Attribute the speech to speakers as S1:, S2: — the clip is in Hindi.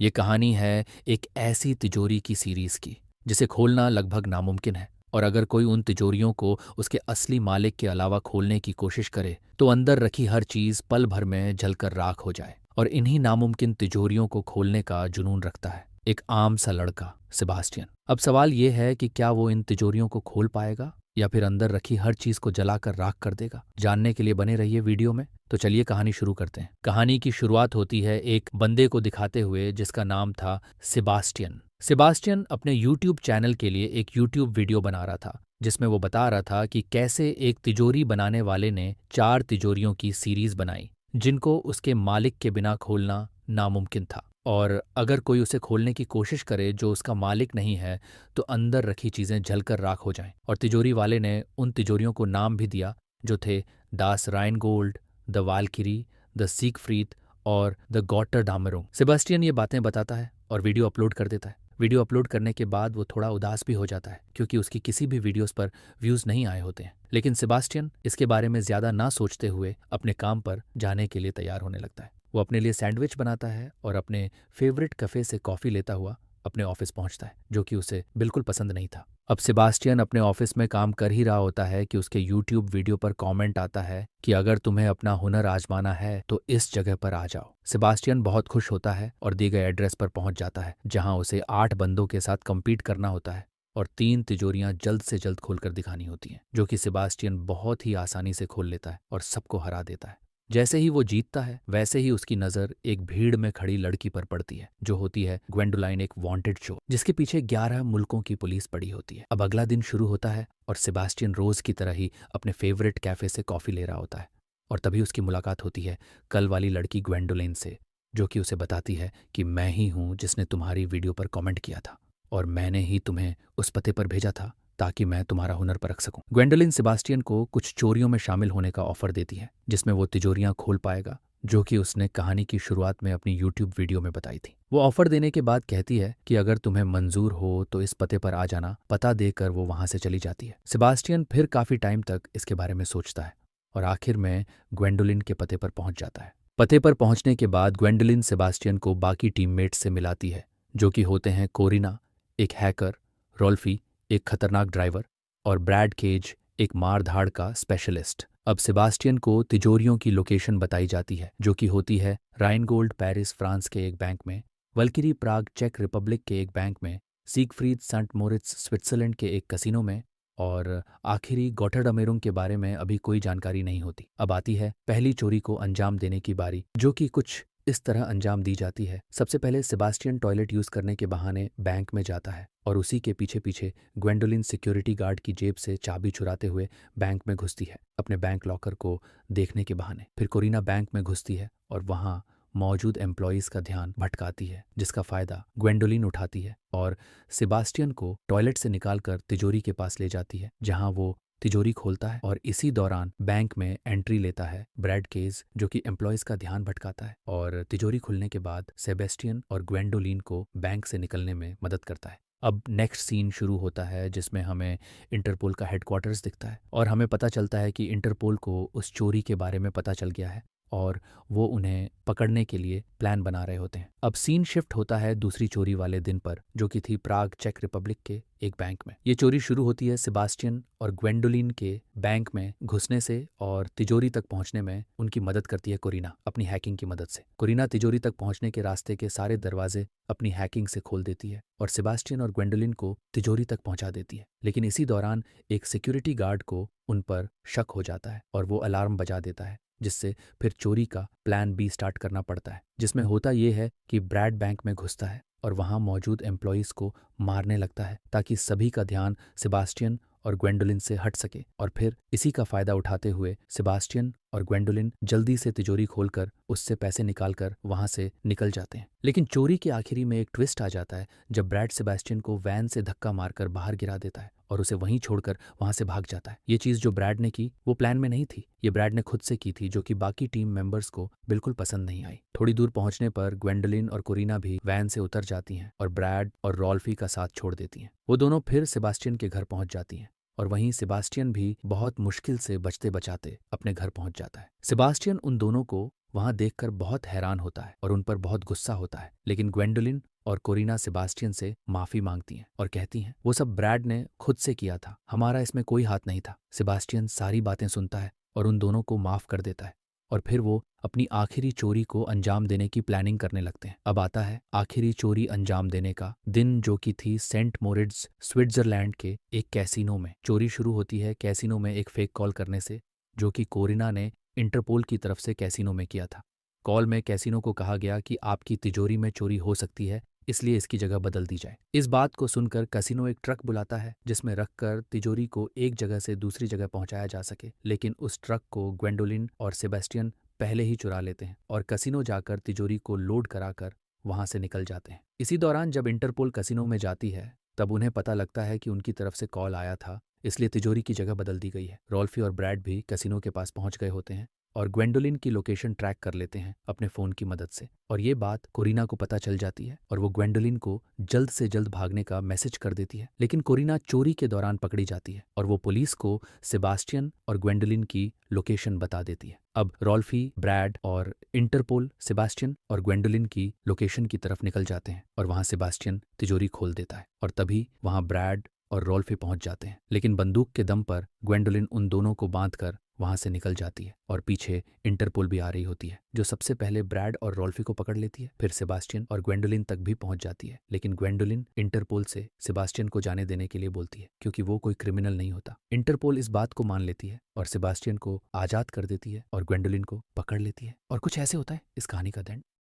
S1: ये कहानी है एक ऐसी तिजोरी की सीरीज की जिसे खोलना लगभग नामुमकिन है। और अगर कोई उन तिजोरियों को उसके असली मालिक के अलावा खोलने की कोशिश करे तो अंदर रखी हर चीज पल भर में जलकर राख हो जाए। और इन्हीं नामुमकिन तिजोरियों को खोलने का जुनून रखता है एक आम सा लड़का, सेबास्टियन। अब सवाल ये है कि क्या वो इन तिजोरियों को खोल पाएगा या फिर अंदर रखी हर चीज को जलाकर राख कर देगा। जानने के लिए बने रहिए वीडियो में। तो चलिए कहानी शुरू करते हैं। कहानी की शुरुआत होती है एक बंदे को दिखाते हुए जिसका नाम था सेबास्टियन। सेबास्टियन अपने यूट्यूब चैनल के लिए एक यूट्यूब वीडियो बना रहा था जिसमें वो बता रहा था कि कैसे एक तिजोरी बनाने वाले ने 4 तिजोरियों की सीरीज बनाई जिनको उसके मालिक के बिना खोलना नामुमकिन था। और अगर कोई उसे खोलने की कोशिश करे जो उसका मालिक नहीं है तो अंदर रखी चीजें जलकर राख हो जाएं। और तिजोरी वाले ने उन तिजोरियों को नाम भी दिया जो थे दास राइनगोल्ड, द वालकिरी, द सीगफ्रीड और द गॉटर डामरोंग। सेबास्टियन ये बातें बताता है और वीडियो अपलोड कर देता है। वीडियो अपलोड करने के बाद वो थोड़ा उदास भी हो जाता है क्योंकि उसकी किसी भी वीडियोस पर व्यूज नहीं आए होते हैं। लेकिन सेबास्टियन इसके बारे में ज्यादा ना सोचते हुए अपने काम पर जाने के लिए तैयार होने लगता है। वो अपने लिए सैंडविच बनाता है और अपने फेवरेट कैफे से कॉफी लेता हुआ अपने ऑफिस पहुंचता है जो कि उसे बिल्कुल पसंद नहीं था। अब सेबास्टियन अपने ऑफिस में काम कर ही रहा होता है कि उसके यूट्यूब वीडियो पर कमेंट आता है कि अगर तुम्हें अपना हुनर आजमाना है तो इस जगह पर आ जाओ। सेबास्टियन बहुत खुश होता है और दिए गए एड्रेस पर पहुंच जाता है जहां उसे 8 बंदों के साथ कम्पीट करना होता है और 3 तिजोरियां जल्द से जल्द खोलकर दिखानी होती हैं जो कि सेबास्टियन बहुत ही आसानी से खोल लेता है और सबको हरा देता है। जैसे ही वो जीतता है वैसे ही उसकी नजर एक भीड़ में खड़ी लड़की पर पड़ती है जो होती है ग्वेंडोलाइन, एक वांटेड शो जिसके पीछे 11 मुल्कों की पुलिस पड़ी होती है। अब अगला दिन शुरू होता है और सेबास्टियन रोज की तरह ही अपने फेवरेट कैफे से कॉफी ले रहा होता है और तभी उसकी मुलाकात होती है कल वाली लड़की ग्वेंडोलाइन से जो कि उसे बताती है कि मैं ही हूं जिसने तुम्हारी वीडियो पर कमेंट किया था और मैंने ही तुम्हें उस पते पर भेजा था ताकि मैं तुम्हारा हुनर परख सकूं। ग्वेंडोलिन सेबास्टियन को कुछ चोरियों में शामिल होने का ऑफर देती है जिसमें वो तिजोरियां खोल पाएगा जो कि उसने कहानी की शुरुआत में अपनी यूट्यूब वीडियो में बताई थी। वो ऑफर देने के बाद कहती है कि अगर तुम्हें मंजूर हो तो इस पते पर आ जाना। पता देकर वो वहां से चली जाती है। सेबास्टियन फिर काफी टाइम तक इसके बारे में सोचता है और आखिर में ग्वेंडोलिन के पते पर पहुंच जाता है। पते पर पहुंचने के बाद ग्वेंडोलिन सेबास्टियन को बाकी टीममेट्स से मिलाती है जो कि होते हैं कोरिना, एक हैकर, रोल्फी, एक खतरनाक ड्राइवर और ब्रैड केज, एक मारधाड़ का स्पेशलिस्ट। अब सेबास्टियन को तिजोरियों की लोकेशन बताई जाती है जो कि होती है राइनगोल्ड पेरिस फ्रांस के एक बैंक में, वल्किरी प्राग चेक रिपब्लिक के एक बैंक में, सीगफ्रीड सेंट मोरिट्स स्विट्जरलैंड के एक कसिनो में और आखिरी गॉटरडमेरुंग के बारे में अभी कोई जानकारी नहीं होती। अब आती है पहली चोरी को अंजाम देने की बारी जो कि कुछ इस तरह अंजाम दी जाती है। सबसे पहले सेबास्टियन टॉयलेट यूज करने के बहाने बैंक में जाता है और उसी के पीछे पीछे ग्वेंडोलिन सिक्योरिटी गार्ड की जेब से चाबी चुराते हुए बैंक में घुसती है अपने बैंक लॉकर को देखने के बहाने। फिर कोरिना बैंक में घुसती है और वहां मौजूद एम्प्लॉयज का ध्यान भटकाती है जिसका फायदा ग्वेंडोलिन उठाती है और सेबास्टियन को टॉयलेट से निकालकर तिजोरी के पास ले जाती है जहां वो तिजोरी खोलता है और इसी दौरान बैंक में एंट्री लेता है ब्रैड केज जो कि एम्प्लॉयज का ध्यान भटकाता है और तिजोरी खुलने के बाद सेबेस्टियन और ग्वेंडोलिन को बैंक से निकलने में मदद करता है। अब नेक्स्ट सीन शुरू होता है जिसमें हमें इंटरपोल का हेडक्वार्टर्स दिखता है और हमें पता चलता है कि इंटरपोल को उस चोरी के बारे में पता चल गया है और वो उन्हें पकड़ने के लिए प्लान बना रहे होते हैं। अब सीन शिफ्ट होता है दूसरी चोरी वाले दिन पर जो कि थी प्राग चेक रिपब्लिक के एक बैंक में। ये चोरी शुरू होती है सेबास्टियन और ग्वेंडोलिन के बैंक में घुसने से और तिजोरी तक पहुंचने में उनकी मदद करती है कोरिना अपनी हैकिंग की मदद से। कोरिना तिजोरी तक पहुंचने के रास्ते के सारे दरवाजे अपनी हैकिंग से खोल देती है और सेबास्टियन और ग्वेंडोलिन को तिजोरी तक पहुंचा देती है। लेकिन इसी दौरान एक सिक्योरिटी गार्ड को उन पर शक हो जाता है और वो अलार्म बजा देता है जिससे फिर चोरी का प्लान बी स्टार्ट करना पड़ता है जिसमें होता ये है कि ब्रैड बैंक में घुसता है और वहां मौजूद एम्प्लॉयज को मारने लगता है ताकि सभी का ध्यान सेबास्टियन और ग्वेंडोलिन से हट सके। और फिर इसी का फायदा उठाते हुए सेबास्टियन और ग्वेंडोलिन जल्दी से तिजोरी खोलकर उससे पैसे निकालकर वहां से निकल जाते हैं। लेकिन चोरी के आखिरी में एक ट्विस्ट आ जाता है जब ब्रैड सेबास्टियन को वैन से धक्का मारकर बाहर गिरा देता है और उसे वहीं छोड़कर वहां से भाग जाता है। ये चीज जो ब्रैड ने की वो प्लान में नहीं थी, ये ब्रैड ने खुद से की थी जो कि बाकी टीम मेंबर्स को बिल्कुल पसंद नहीं आई। थोड़ी दूर पहुंचने पर ग्वेंडोलिन और कोरिना भी वैन से उतर जाती हैं और ब्रैड और रॉल्फी का साथ छोड़ देती हैं। वो दोनों फिर सेबास्टियन के घर पहुंच जाती हैं और वहीं सेबास्टियन भी बहुत मुश्किल से बचते बचाते अपने घर पहुंच जाता है। सेबास्टियन उन दोनों को वहां देखकर बहुत हैरान होता है और उन पर बहुत गुस्सा होता है, लेकिन ग्वेंडोलिन और कोरिना सेबास्टियन से माफी मांगती हैं और कहती हैं वो सब ब्रैड ने खुद से किया था, हमारा इसमें कोई हाथ नहीं था। सेबास्टियन सारी बातें सुनता है और उन दोनों को माफ कर देता है और फिर वो अपनी आखिरी चोरी को अंजाम देने की प्लानिंग करने लगते हैं। अब आता है आखिरी चोरी अंजाम देने का दिन, जो कि थी सेंट मोरिट्ज स्विट्जरलैंड के एक कैसीनो में। चोरी शुरू होती है कैसीनो में एक फेक कॉल करने से, जो कि कोरिना ने इंटरपोल की तरफ से कैसीनो में किया था। कॉल में कैसीनो को कहा गया कि आपकी तिजोरी में चोरी हो सकती है, इसलिए इसकी जगह बदल दी जाए। इस बात को सुनकर कैसीनो एक ट्रक बुलाता है जिसमें रखकर तिजोरी को एक जगह से दूसरी जगह पहुंचाया जा सके, लेकिन उस ट्रक को ग्वेंडोलिन और सेबेस्टियन पहले ही चुरा लेते हैं और कैसीनो जाकर तिजोरी को लोड कराकर वहां से निकल जाते हैं। इसी दौरान जब इंटरपोल कैसीनो में जाती है तब उन्हें पता लगता है कि उनकी तरफ से कॉल आया था, इसलिए तिजोरी की जगह बदल दी गई है। रॉल्फी और ब्रैड भी कैसीनो के पास पहुंच गए होते हैं और ग्वेंडोलिन की लोकेशन ट्रैक कर लेते हैं अपने फ़ोन की मदद से, और ये बात कोरिना को पता चल जाती है और वो ग्वेंडोलिन को जल्द से जल्द भागने का मैसेज कर देती है। लेकिन कोरिना चोरी के दौरान पकड़ी जाती है और वो पुलिस को सेबास्टियन और ग्वेंडोलिन की लोकेशन बता देती है। अब रॉल्फी, ब्रैड और इंटरपोल सेबास्टियन और ग्वेंडोलिन की लोकेशन की तरफ निकल जाते हैं और वहां सेबास्टियन तिजोरी खोल देता है और तभी वहां ब्रैड और रॉल्फी पहुंच जाते हैं, लेकिन बंदूक के दम पर ग्वेंडोलिन उन दोनों को बांधकर वहां से निकल जाती है और पीछे इंटरपोल भी आ रही होती है, जो सबसे पहले ब्रैड और रॉल्फी को पकड़ लेती है, फिर सेबास्टियन और ग्वेंडोलिन तक भी पहुंच जाती है। लेकिन ग्वेंडोलिन इंटरपोल से सेबास्टियन को जाने देने के लिए बोलती है क्योंकि वो कोई क्रिमिनल नहीं होता। इंटरपोल इस बात को मान लेती है और सेबास्टियन को आजाद कर देती है और ग्वेंडोलिन को पकड़ लेती है। और कुछ ऐसे होता है इस कहानी का एंड।